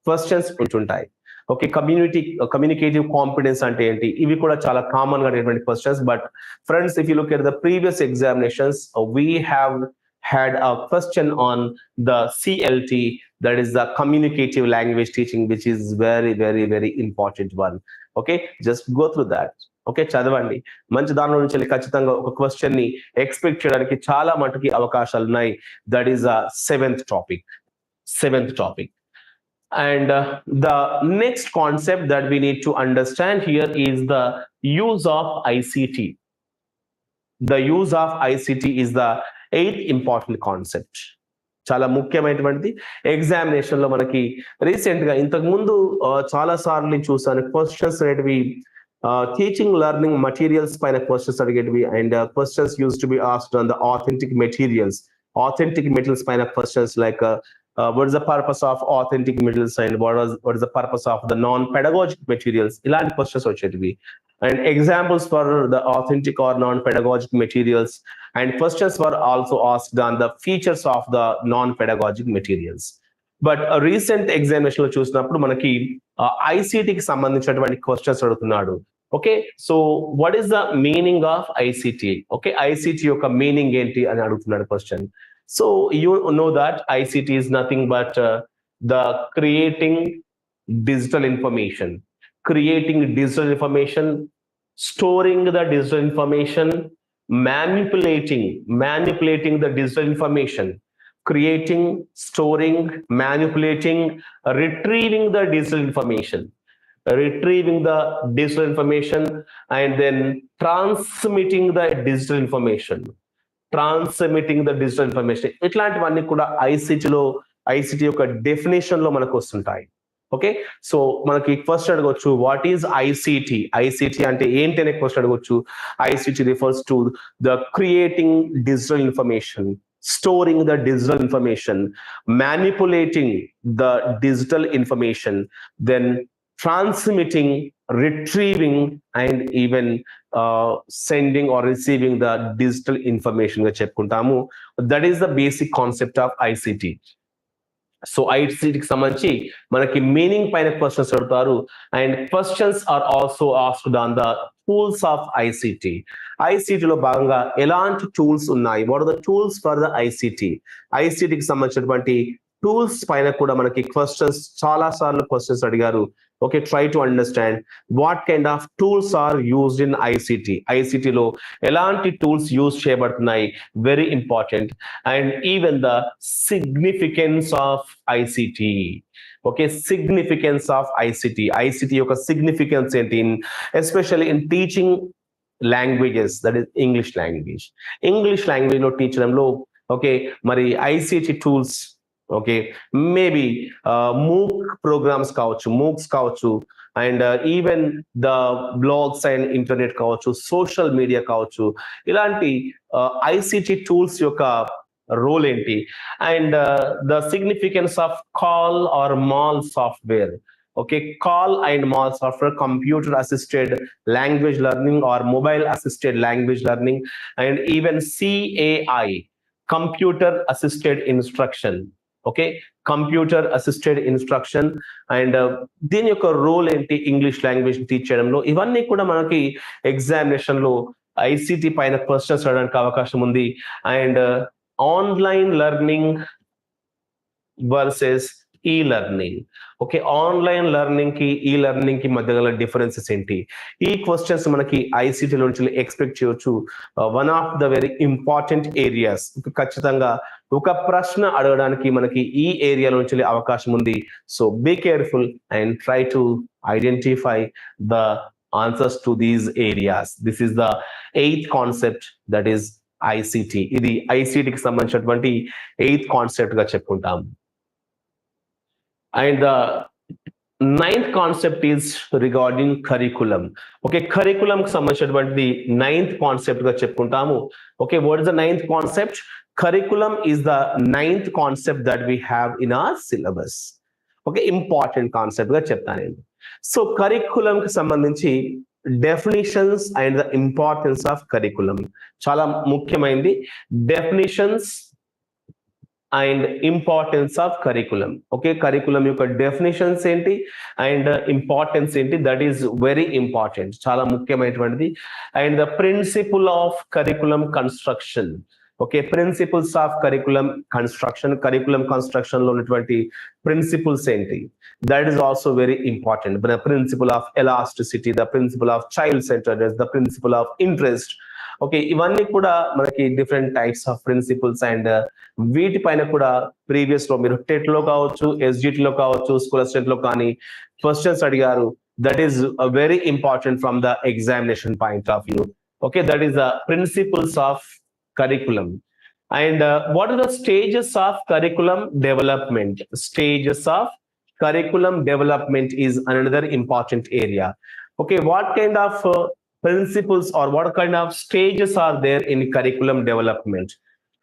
questions ఉంటుంటాయి. Okay, communicative competence అంటే ఏంటి? ఇవి కూడా చాలా కామన్ గా ఉండేటువంటి questions. But friends, if you look at the previous examinations, we have had a question on the CLT, that is the communicative language teaching, which is very very very important one. Okay, just go through that. Okay, చదవండి. మంచి దానిలో నుంచి ఖచ్చితంగా ఒక question ని expect చేయడానికి చాలా మటుకి అవకాశాలు ఉన్నాయి. That is seventh topic. And the next concept that we need to understand here is the use of ICT. The use of ICT is the eighth important concept. చాలా ముఖ్యమైనటువంటిది. ఎగ్జామినేషన్ లో మనకి రీసెంట్ గా ఇంతకు ముందు చాలా సార్లు నేను చూసాను క్వశ్చన్స్ అనేటివి టీచింగ్ లెర్నింగ్ మెటీరియల్స్ పైన క్వశ్చన్స్ అడిగేటివి. And questions used to be asked on the authentic materials పైన questions like what is the purpose of authentic materials and what is the purpose of the non-pedagogic materials? ఇలాంటి questions వచ్చేటివి. And examples for the authentic or non-pedagogic materials, and questions were also asked on the features of the non-pedagogic materials. But recent examination లో చూసినప్పుడు మనకి ఐసిటికి సంబంధించినటువంటి questions అడుగుతున్నాడు. Okay, so what is the meaning of ICT? Okay, ICT యొక్క meaning ఏంటి అని అడుగుతున్నాడు question. So you know that ICT is nothing but the creating digital information, storing the digital information, manipulating the digital information, creating, storing, manipulating, retrieving the digital information, and then transmitting the digital information. ఇట్లాంటివన్నీ కూడా ICT యొక్క definition లో మనకు వస్తుంటాయి. Okay, so మనకి first అడగొచ్చు what is ICT. ICT అంటే ఏంటి అనే క్వశ్చన్ అడగొచ్చు. ICT refers to the creating digital information, storing the digital information, manipulating the digital information, then transmitting, retrieving, and even sending or receiving the digital information గా చెప్పుకుంటాము. That is the basic concept of ICT. So ఐసిటికి సంబంధించి మనకి meaning పైన questions అడుగుతారు, and questions are also asked on the tools of ICT. ఐసిటిలో భాగంగా ఎలాంటి టూల్స్ ఉన్నాయి, what are the tools for the ICT. ఐసిటికి సంబంధించినటువంటి టూల్స్ పైన కూడా మనకి క్వశ్చన్స్ చాలా సార్లు క్వశ్చన్స్ అడిగారు. Okay, try to understand what kind of tools are used in ICT. ఐసిటిలో ఎలాంటి టూల్స్ యూజ్ చేయబడుతున్నాయి, very important. And even the significance of ICT. Okay, significance of ICT. ICT యొక్క సిగ్నిఫికెన్స్ ఏంటి, especially in teaching languages, that is English language. English language లో టీచడంలో okay మరి ICT tools okay maybe MOOC programs కావచ్చు, MOOCs కావచ్చు, and even the blogs and internet కావచ్చు, social media కావచ్చు, ఇలాంటి ఐసిటి టూల్స్ యొక్క రోల్ ఏంటి, and the significance of call or mall software. Okay, call and MAL software, computer assisted language learning or mobile assisted language learning, and even CAI, computer assisted instruction. Okay, computer assisted instruction, and దీని యొక్క role ఏంటి English language teach చేయడంలో. ఇవన్నీ కూడా మనకి examination లో ICT పైన questions అడగడానికి అవకాశం ఉంది. అండ్ ఆన్లైన్ లెర్నింగ్ వర్సెస్ ఈ లెర్నింగ్. ఓకే, ఆన్లైన్ లెర్నింగ్ కి ఈ లెర్నింగ్ కి మధ్య గల డిఫరెన్సెస్ ఏంటి, ఈ క్వశ్చన్స్ మనకి ఐసిటి నుంచి ఎక్స్పెక్ట్ చేయొచ్చు. One of the very important areas. ఖచ్చితంగా ఒక ప్రశ్న అడగడానికి మనకి ఈ ఏరియా నుంచి అవకాశం ఉంది. So be careful and try to identify the answers to these areas. This is the 8th concept, that is ICT. ఇది ఐసిటికి సంబంధించినటువంటి 8th కాన్సెప్ట్ గా చెప్పుకుంటాం. And the 9th concept is regarding curriculum. Okay, curriculum కి సంబంధించినటువంటి 9th concept గా చెప్పుకుంటాము. Okay, what is the 9th concept? Curriculum is the 9th concept that we have in our syllabus. Okay, important concept గా చెప్తాను నేను. So curriculum కి సంబంధించి definitions and the importance of curriculum చాలా ముఖ్యమైనది. Definitions and importance of curriculum. Okay, curriculum యొక్క definitions ఏంటి and importance ఏంటి, దట్ ఈస్ వెరీ ఇంపార్టెంట్, చాలా ముఖ్యమైనటువంటిది. And the principle of curriculum construction. Okay, principles of curriculum construction, curriculum construction లో ఉన్నటువంటి principles ఏంటి, that is also very important. The principle of elasticity, the principle of child centredness, the principle of interest. Okay, ఇవన్నీ కూడా మనకి different types of principles, and వీటిపైన కూడా previous లో మీరు టెట్ లో కావచ్చు, ఎస్జిటి లో కావచ్చు, స్కూల్ అసిస్టెంట్ లో కానీ క్వశ్చన్స్ అడిగారు. That is very important from the examination point of view. Okay, that is the principles of curriculum. And what are the stages of curriculum development? Stages of curriculum development is another important area. Okay, what kind of principles or what kind of stages are there in curriculum development?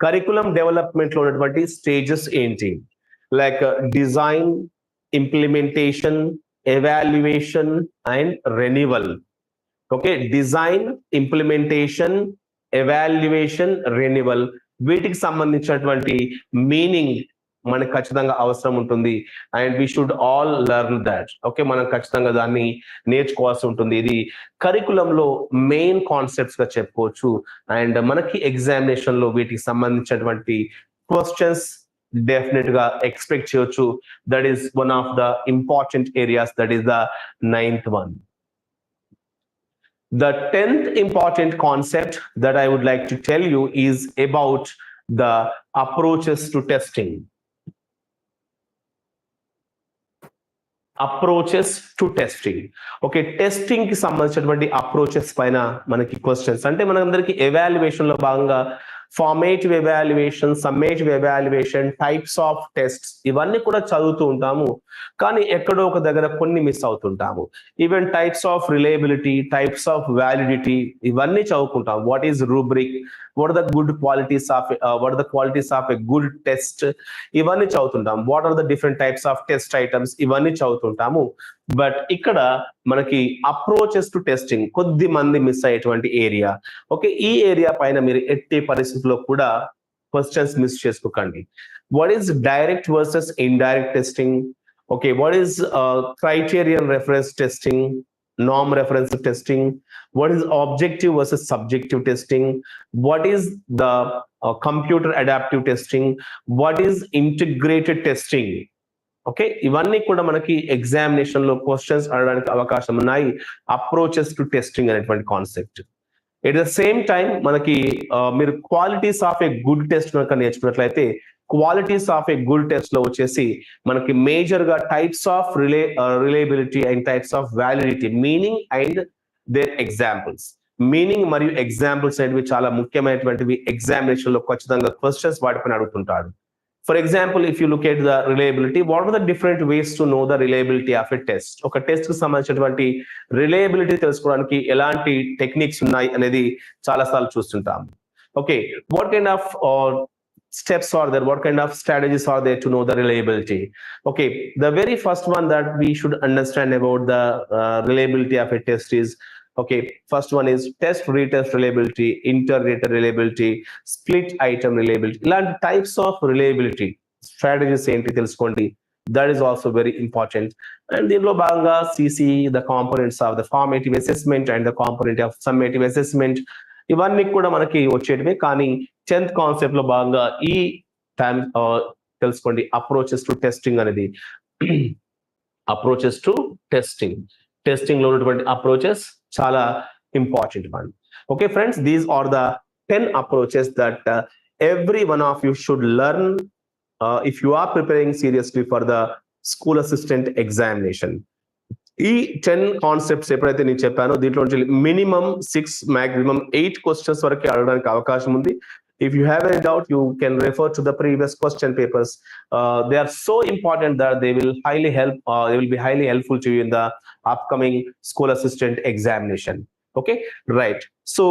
Curriculum development lo ఉన్నటువంటి stages ఏంటి, like design, implementation, evaluation and renewal. Okay, design, implementation, evaluation, renewal, వీటికి సంబంధించినటువంటి meaning మనకు ఖచ్చితంగా అవసరం ఉంటుంది. And we should all learn that. Okay, మనం ఖచ్చితంగా దాన్ని నేర్చుకోవాల్సి ఉంటుంది. ఇది కరికులంలో మెయిన్ కాన్సెప్ట్స్ గా చెప్పుకోవచ్చు. అండ్ మనకి ఎగ్జామినేషన్ లో వీటికి సంబంధించినటువంటి క్వశ్చన్స్ డెఫినెట్ గా ఎక్స్పెక్ట్ చేయొచ్చు. That is one of the important areas, that is the 9th one. The 10th important concept that I would like to tell you is about the approaches to testing. Approaches to testing. Okay, testing కి సంబంధించినటువంటి approaches పైన మనకి questions. అంటే మనందరికి evaluation లో భాగంగా formative evaluation, summative evaluation, types of tests ఇవన్నీ కూడా చదువుతూ ఉంటాము. కానీ ఎక్కడో ఒక దగ్గర కొన్ని మిస్ అవుతుంటాము. Even types of reliability, types of validity ఇవన్నీ చదువుకుంటాం. What is rubric, what are the good qualities of what are the qualities of a good test ఇవన్నీ చదువుతుంటాం. What are the different types of test items ఇవన్నీ చదువుతుంటాము. But ఇక్కడ మనకి approaches to testing కొద్ది మంది మిస్ అయ్యేటువంటి ఏరియా. ఓకే, ఈ ఏరియా పైన మీరు ఎట్టి పరిస్థితుల్లో కూడా క్వశ్చన్స్ మిస్ చేసుకోకండి. What is direct versus indirect testing? Okay, what is criterion reference testing, norm reference testing? What is objective versus subjective testing? What is the computer adaptive testing? What is integrated testing? Okay, ఇవన్నీ కూడా మనకి examination లో questions అడగడానికి అవకాశం ఉన్నాయి. Approaches to testing అనేటువంటి concept. At the same time మనకి మీరు qualities of a good test కనుక నేర్చుకున్నట్లయితే, qualities of a good test లో వచ్చేసి మనకి మేజర్ గా types of reliability and types of validity, meaning and their examples. Meaning మరియు ఎగ్జాంపుల్స్ అనేవి చాలా ముఖ్యమైనటువంటివి. ఎగ్జామినేషన్ లో ఖచ్చితంగా క్వశ్చన్స్ వాటిపైన అడుగుతుంటాడు. For example, if you look at the reliability, what are the different ways to know the reliability of a test? ఒక test కు సంబంధించినటువంటి రిలయబిలిటీ తెలుసుకోవడానికి ఎలాంటి టెక్నిక్స్ ఉన్నాయి అనేది చాలా సార్లు చూస్తుంటాం. Okay, what kind of steps are there, what kind of strategies are there to know the reliability? Okay, the very first one that we should understand about the reliability of a test is, okay, first one is test retest reliability, inter-rater reliability, split item reliability. ఇలాంటి types of reliability strategies ఏంటి తెలుసుకోండి. That is also very important. And దీనిలో భాగంగా CC, the components of the formative assessment and the component of summative assessment ఇవన్నీ కూడా మనకి వచ్చేటివే. కానీ 10th concept లో భాగంగా ఈ టైం తెలుసుకోండి, అప్రోచెస్ టు టెస్టింగ్ అనేది. అప్రోచెస్ టు టెస్టింగ్, టెస్టింగ్ లో ఉన్నటువంటి అప్రోచెస్ చాలా important one. Okay friends, these are the 10 approaches that every one of you should learn if you are preparing seriously for the school assistant examination. ఈ 10 concepts ఎప్పుడైతే నేను చెప్పానో దీంట్లో నుంచి minimum 6 maximum 8 questions వరకు అడగడానికి అవకాశం ఉంది. If you have any doubt, you can refer to the previous question papers. They are so important that they will be highly helpful to you in the upcoming school assistant examination. Okay, right. So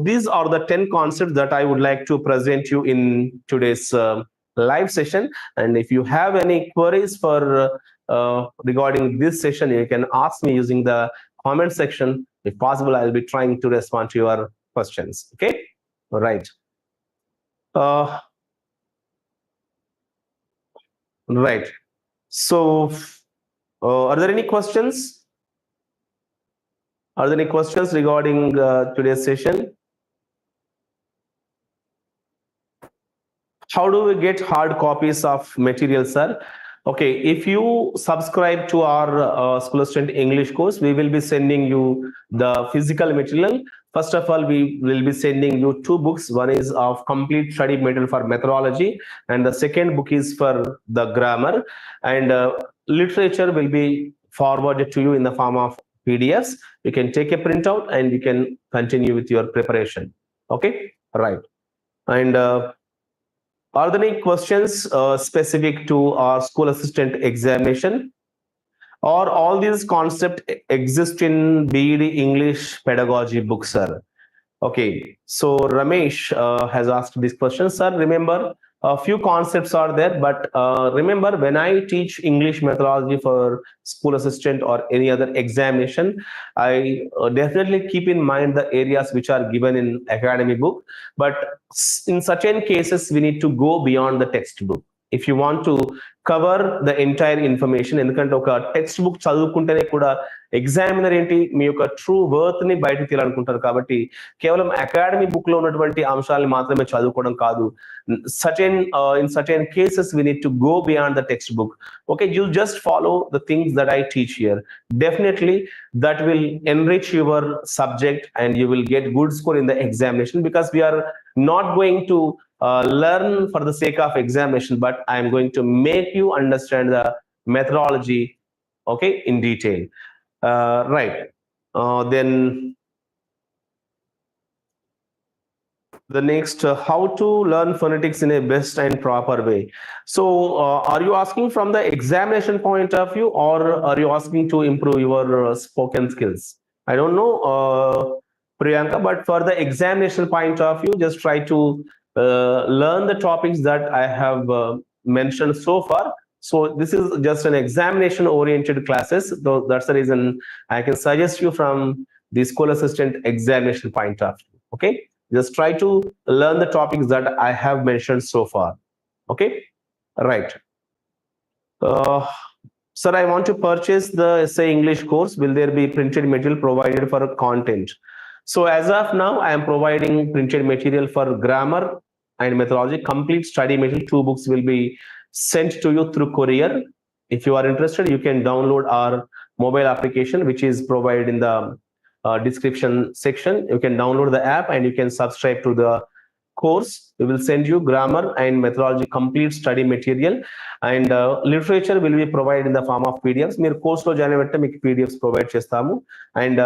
these are the 10 concepts that I would like to present you in today's live session. And if you have any queries for regarding this session, you can ask me using the comment section. If possible, I'll be trying to respond to your questions. Okay, all right. Right. So, are there any questions? Are there any questions regarding today's session? How do we get hard copies of material, sir? Okay, if you subscribe to our School Assistant English course, we will be sending you the physical material. First of all, we will be sending you 2 books. One is of complete study material for methodology, and the second book is for the grammar. And literature will be forwarded to you in the form of PDFs. You can take a printout and you can continue with your preparation. Okay, right. And are there any questions specific to our school assistant examination? Or all these concepts exist in BEd English pedagogy book, sir? Okay, so Ramesh has asked this question, sir. Remember, a few concepts are there, but remember, when I teach English methodology for school assistant or any other examination, I definitely keep in mind the areas which are given in academic book. But in certain cases, we need to go beyond the textbook. If you want to cover the entire information, ఎందుకంటే ఒక text book చదువుకుంటేనే కూడా examiner ఏంటి మీ యొక్క true worth ని బయటకు తీయాలనుకుంటారు. కాబట్టి కేవలం అకాడమిక్ బుక్ లో ఉన్నటువంటి అంశాలను మాత్రమే చదువుకోవడం కాదు. In certain cases we need to go beyond the textbook. Okay, you just follow the things that I teach here. Definitely that will enrich your subject and you will get good score in the examination, because we are not going to learn for the sake of examination, but I am going to make you understand the methodology, okay, in detail. Right. Then The next, how to learn phonetics in a best and proper way. So, are you asking from the examination point of view, or are you asking to improve your spoken skills? I don't know, Priyanka, but for the examination point of view, just try to learn the topics that I have mentioned so far. So, this is just an examination oriented classes. So, that's the reason I can suggest you from the school assistant examination point of view. Okay, just try to learn the topics that I have mentioned so far. Okay, right. Uh, Sir, I want to purchase the essay English course. Will there be printed material provided for content? So as of now, I am providing printed material for grammar and methodology. Complete study material. 2 books will be sent to you through courier. If you are interested, you can download our mobile application, which is provided in the description section. You can download the app and you can subscribe to the course. We will send you grammar and methodology complete study material, and literature will be provided in the form of PDFs. మీరు కోర్సులో join అయ్యే మీకు PDFs provide చేస్తాము. And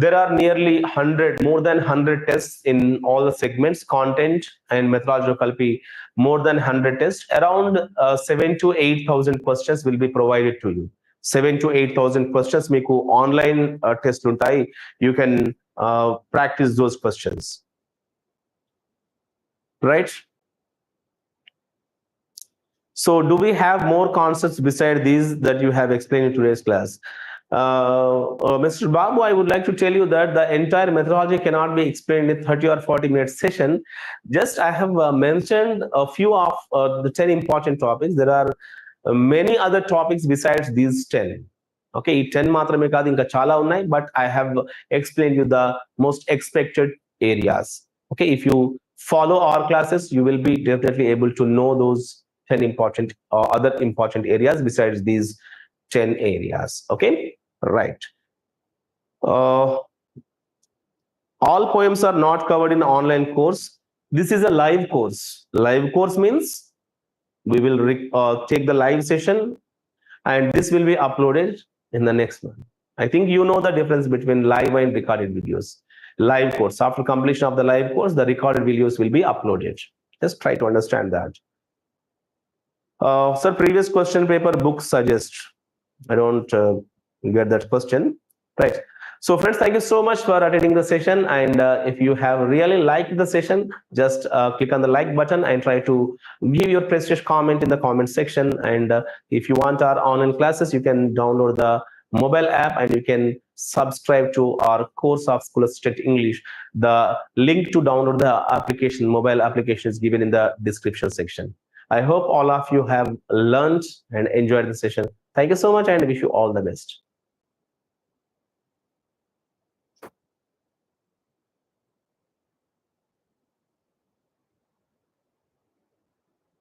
there are nearly 100, more than 100 tests in all the segments, content and methodology kalpi, more than 100 tests. Around 7 to 8,000 questions will be provided to you. 7 to 8,000 questions మీకు online test ఉంటాయి. You can practice those questions. Right? So, do we have more concepts beside these that you have explained in today's class? Mr. Babu, I would like to tell you that the entire methodology cannot be explained in 30 or 40 minute session. Just I have mentioned a few of the 10 important topics. There are many other topics besides these 10. Okay, ఈ 10 మాత్రమే కాదు, ఇంకా చాలా ఉన్నాయి, but I have explained you the most expected areas. Okay, if you follow our classes, you will be definitely able to know those 10 important other important areas besides these 10 areas. Okay, right. All poems are not covered in online course. This is a live course. Live course means we will take the live session and this will be uploaded in the next one. I think you know the difference between live and recorded videos. Live course, after completion of the live course, the recorded videos will be uploaded. Just try to understand that. Sir, previous question paper book suggest. I don't get that question. Right. So friends, thank you so much for attending the session. And if you have really liked the session, just click on the like button and try to give your precious comment in the comment section. And if you want our online classes, you can download the mobile app and you can subscribe to our course of School Assistant English. The link to download the application, mobile application, is given in the description section. I hope all of you have learned and enjoyed the session. Thank you so much and wish you all the best.